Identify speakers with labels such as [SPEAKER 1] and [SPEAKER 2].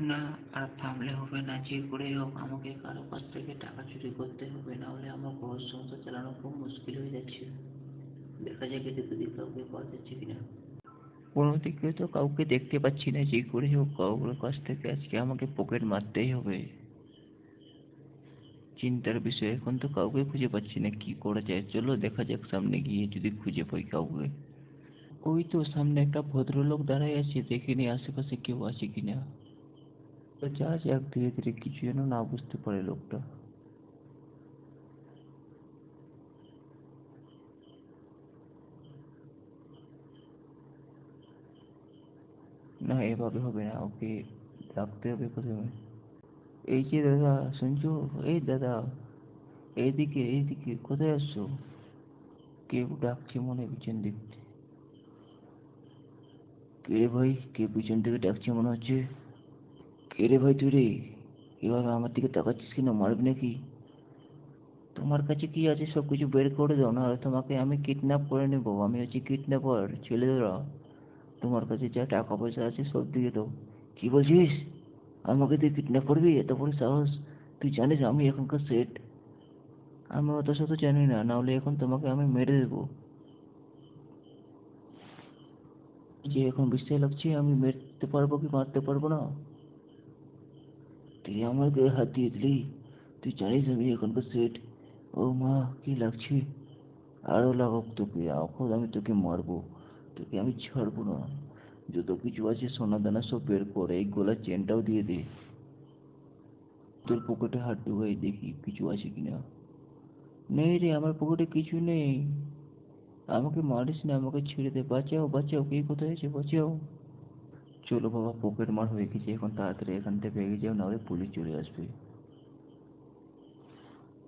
[SPEAKER 1] না, আর থামলে হবে না, যে করেই হোক আমাকে কারো কাছ থেকে টাকা চুরি করতে হবে, নাহলে আমার ঘর সংসার চালানো খুব মুশকিল হয়ে যাচ্ছে। দেখা যাক এদিক ওদিক কাউকে পাওয়া যাচ্ছে কিনা। কোনো দিকে তো কাউকে দেখতে পাচ্ছি না, যে করে হোক কাউর কাছ থেকে আজকে আমাকে পকেট মারতেই হবে। চিন্তার বিষয়, এখন তো কাউকে খুঁজে পাচ্ছি না, কি করা যায়। চলো দেখা যাক সামনে গিয়ে যদি খুঁজে পাই কাউকে। ওই তো সামনে একটা ভদ্রলোক দাঁড়ায় আছে, দেখিনি আশেপাশে কেউ আছে কিনা। তো যা যাক ধীরে ধীরে, কিছু যেন না বুঝতে পারে লোকটা। না, এভাবে হবে না, ওকে ডাকতে হবে প্রথমে। এই যে দাদা, শুনছো? এই দাদা, এইদিকে এইদিকে, কোথায় আসছো? কেউ ডাকছে মনে হয় পিছন দিক থেকে। কে রে ভাই, কে পিছন থেকে ডাকছে মনে হচ্ছে। কে রে ভাই তুই রে? এভাবে আমার দিকে তাকাচ্ছিস কেন, মারবি নাকি? তোমার কাছে কি আছে সব কিছু বের করে দাও, নাহলে তোমাকে আমি কিডন্যাপ করে নেবো। আমি হচ্ছি কিডন্যাপার ছেলেরা। তোমার কাছে যা টাকা পয়সা আছে সব দিয়ে দাও। কি বলছিস? আমাকে তুই কিডন্যাপ করবি? এত বড় সাহস! তুই জানিস আমি এখনকার সেট? আমি অত শত জানি না, নাহলে এখন তোমাকে আমি মেরে দেবো। যে এখন বিশ্বাস লাগছে আমি মেরতে পারবো কি মারতে পারবো না। তুই আমার গায়ে হাত দিয়ে দিলি? তুই জানিস আমি এখনকার সেট? ও মা, কি লাগছে! আরো লাগাক তোকে, এখন আমি তোকে মারবো। তোকে আমি ছাড়বো না। যত কিছু আছে সোনা দানা সব বের করে, এই গলার চেনটাও দিয়ে দে। তোর পকেটে হাত ঢুকাই দেখি কিছু আছে কিনা। নেই রে, আমার পকেটে কিছু নেই। আমাকে মারিস না, আমাকে ছেড়ে দে, বাঁচাও বাঁচাও, কে কোথায় আছে, বাঁচাও। চলো বাবা, পকেট মার হয়ে গেছে, এখন তাড়াতাড়ি এখান থেকে ভেগে যাও, নাহলে পুলিশ চলে আসবে।